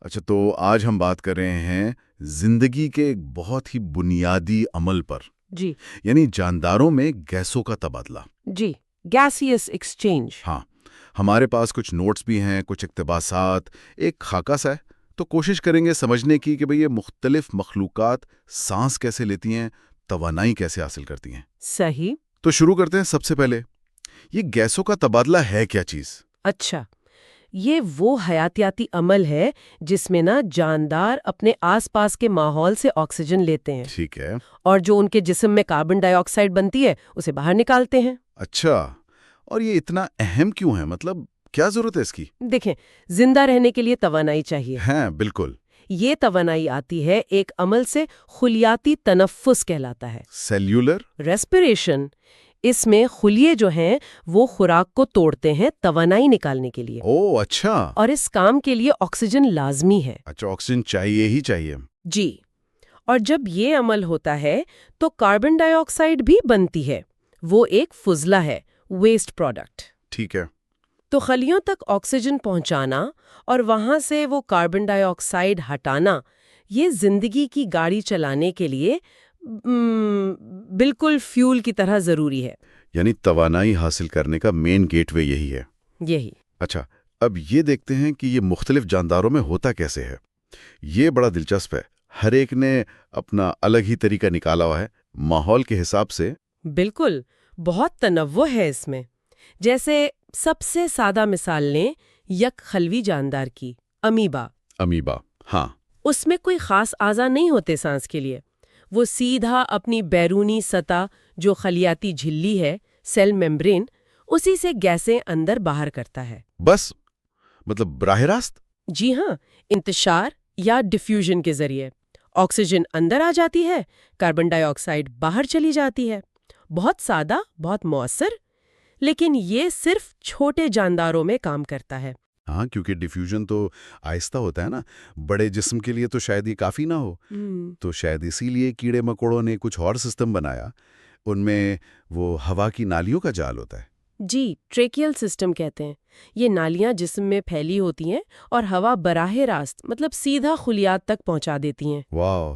اچھا، تو آج ہم بات کر رہے ہیں زندگی کے ایک بہت ہی بنیادی عمل پر، جی یعنی جانداروں میں گیسوں کا تبادلہ۔ جی گیسیس ایکسچینج۔ ہاں، ہمارے پاس کچھ نوٹس بھی ہیں، کچھ اقتباسات، ایک خاکہ سا ہے۔ تو کوشش کریں گے سمجھنے کی کہ بھئی یہ مختلف مخلوقات سانس کیسے لیتی ہیں، توانائی کیسے حاصل کرتی ہیں۔ صحیح۔ تو شروع کرتے ہیں سب سے پہلے، یہ گیسوں کا تبادلہ ہے کیا چیز؟ اچھا، یہ وہ حیاتیاتی عمل ہے جس میں نا جاندار اپنے آس پاس کے ماحول سے آکسیجن لیتے ہیں ٹھیک ہے۔ اور جو ان کے جسم میں کاربن ڈائی آکسائیڈ بنتی ہے اسے باہر نکالتے ہیں۔ اچھا، اور یہ اتنا اہم کیوں ہے؟ مطلب کیا ضرورت ہے اس کی؟ دیکھیں، زندہ رہنے کے لیے توانائی چاہیے۔ ہیں، بالکل۔ یہ توانائی آتی ہے ایک عمل سے، خلیاتی تنفس کہلاتا ہے، سیلیولر؟ ریسپریشن۔ اس میں خلیے جو ہیں وہ خوراک کو توڑتے ہیں توانائی نکالنے کے لیے، او اچھا۔ اور اس کام کے لیے آکسیجن لازمی ہے۔ اچھا، آکسیجن چاہیے ہی چاہیے۔ جی، اور جب یہ عمل ہوتا ہے تو کاربن ڈائی آکسائیڈ بھی بنتی ہے، وہ ایک فضلہ ہے، ویسٹ پروڈکٹ۔ ٹھیک ہے۔ تو خلیوں تک آکسیجن پہنچانا اور وہاں سے وہ کاربن ڈائی آکسائیڈ ہٹانا، یہ زندگی کی گاڑی چلانے کے لیے بالکل فیول کی طرح ضروری ہے۔ یعنی توانائی حاصل کرنے کا مین گیٹ وے یہی ہے۔ یہی۔ اچھا، اب یہ دیکھتے ہیں کہ یہ مختلف جانداروں میں ہوتا کیسے ہے۔ یہ بڑا دلچسپ ہے، ہر ایک نے اپنا الگ ہی طریقہ نکالا ہوا ہے، ماحول کے حساب سے۔ بالکل، بہت تنوع ہے اس میں۔ جیسے سب سے سادہ مثال لیں یک خلوی جاندار کی، امیبا۔ امیبا، ہاں۔ اس میں کوئی خاص اعضا نہیں ہوتے سانس کے لیے، وہ سیدھا اپنی بیرونی سطح جو خلیاتی جھلی ہے، سیل میمبرین، اسی سے گیسیں اندر باہر کرتا ہے۔ بس، مطلب براہ راست؟ جی ہاں، انتشار یا ڈیفیوژن کے ذریعے آکسیجن اندر آ جاتی ہے، کاربن ڈائی آکسائیڈ باہر چلی جاتی ہے۔ بہت سادہ، بہت مؤثر، لیکن یہ صرف چھوٹے جانداروں میں کام کرتا ہے۔ ہاں، کیونکہ ڈیفیوژن تو آہستہ ہوتا ہے نا، بڑے جسم کے لیے تو شاید یہ کافی نہ ہو۔ تو شاید اسی لیے کیڑے مکوڑوں نے کچھ اور سسٹم بنایا، ان میں وہ ہوا کی نالیوں کا جال ہوتا ہے۔ جی، ٹریکیل سسٹم کہتے ہیں۔ یہ نالیاں جسم میں پھیلی ہوتی ہیں اور ہوا براہ راست، مطلب سیدھا خلیات تک پہنچا دیتی ہیں۔ واو،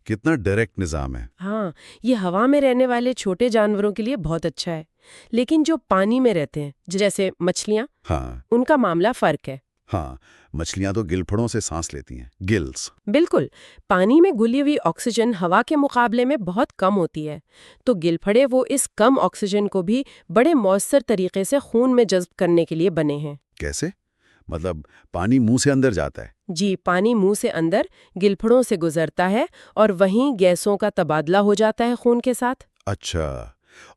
کتنا ڈائریکٹ نظام ہے۔ ہاں، یہ ہوا میں رہنے والے چھوٹے جانوروں کے لیے بہت اچھا ہے، لیکن جو پانی میں رہتے ہیں جیسے مچھلیاں، ہاں ان کا معاملہ فرق ہے۔ ہاں، مچھلیاں تو گلپھڑوں سے سانس لیتی ہیں، گلز۔ بالکل، پانی میں گھلی ہوئی آکسیجن ہوا کے مقابلے میں بہت کم ہوتی ہے، تو گلپھڑے وہ اس کم آکسیجن کو بھی بڑے مؤثر طریقے سے خون میں جذب کرنے کے لیے بنے ہیں۔ کیسے؟ مطلب پانی منہ سے اندر جاتا ہے؟ جی، پانی منہ سے اندر گلپھڑوں سے گزرتا ہے اور وہیں گیسوں کا تبادلہ ہو جاتا ہے خون کے ساتھ۔ اچھا،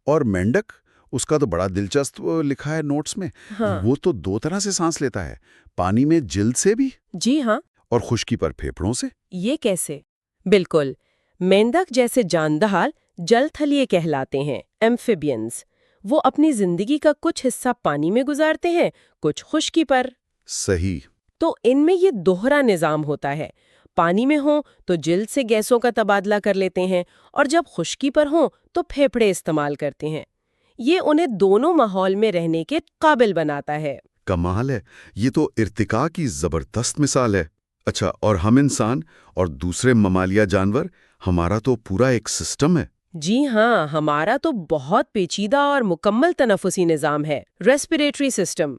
اور مینڈک، اس کا تو بڑا دلچسپ لکھا ہے نوٹس میں۔ ہاں، وہ تو دو طرح سے سانس لیتا ہے، پانی میں جلد سے بھی جی ہاں۔ اور خشکی پر پھیپھڑوں سے۔ یہ کیسے؟ بالکل، مینڈک جیسے جاندار جل تھلیے کہلاتے ہیں، ایمفیبینز۔ وہ اپنی زندگی کا کچھ حصہ پانی میں گزارتے ہیں، کچھ خشکی پر۔ صحیح۔ تو ان میں یہ دوہرا نظام ہوتا ہے، پانی میں ہوں تو جلد سے گیسوں کا تبادلہ کر لیتے ہیں، اور جب خشکی پر ہوں تو پھیپھڑے استعمال کرتے ہیں۔ یہ انہیں دونوں ماحول میں رہنے کے قابل بناتا ہے۔ کمال ہے، یہ تو ارتقاء کی زبردست مثال ہے۔ اچھا، اور ہم انسان اور دوسرے ممالیہ جانور، ہمارا تو پورا ایک سسٹم ہے۔ جی ہاں، ہمارا تو بہت پیچیدہ اور مکمل تنفسی نظام ہے، ریسپیریٹری سسٹم۔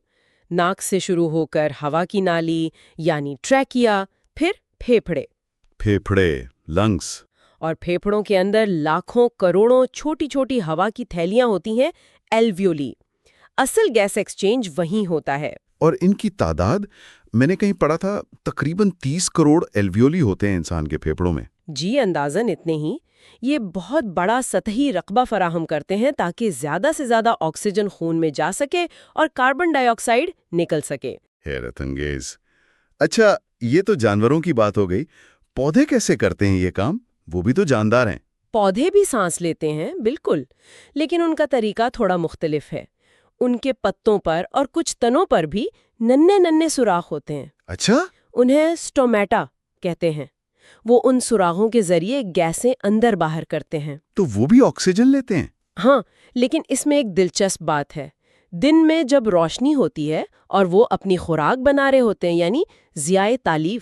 ناک سے شروع ہو کر ہوا کی نالی یعنی ٹریکیا، پھر پھیپھڑے، پھیپھڑے، لنگس۔ اور پھیپھڑوں کے اندر لاکھوں کروڑوں چھوٹی چھوٹی ہوا کی تھیلیاں ہوتی ہیں، ایلویولی۔ اصل گیس ایکسچینج وہیں ہوتا ہے۔ اور ان کی تعداد، میں نے کہیں پڑھا تھا، تقریباً 30 کروڑ ایلویولی ہوتے ہیں انسان کے پھیپھڑوں میں۔ جی، اندازاً اتنے ہی۔ یہ بہت بڑا سطحی رقبہ فراہم کرتے ہیں تاکہ زیادہ سے زیادہ آکسیجن خون میں جا سکے اور کاربن ڈائی آکسائیڈ نکل سکے۔ حیرت انگیز۔ اچھا، یہ تو جانوروں کی بات ہو گئی، پودے کیسے کرتے ہیں یہ کام؟ وہ بھی تو جاندار ہیں۔ پودے بھی سانس لیتے ہیں، بالکل، لیکن ان کا طریقہ تھوڑا مختلف ہے۔ ان کے پتوں پر اور کچھ تنوں پر بھی ننھے ننھے سوراخ ہوتے ہیں۔ اچھا؟ انہیں سٹومیٹا کہتے ہیں۔ وہ ان سوراخوں کے ذریعے گیسیں اندر باہر کرتے ہیں۔ تو وہ بھی آکسیجن لیتے ہیں؟ ہاں، لیکن اس میں ایک دلچسپ بات ہے۔ دن میں جب روشنی ہوتی ہے اور وہ اپنی خوراک بنا رہے ہوتے ہیں، یعنی ضیاء تالیف،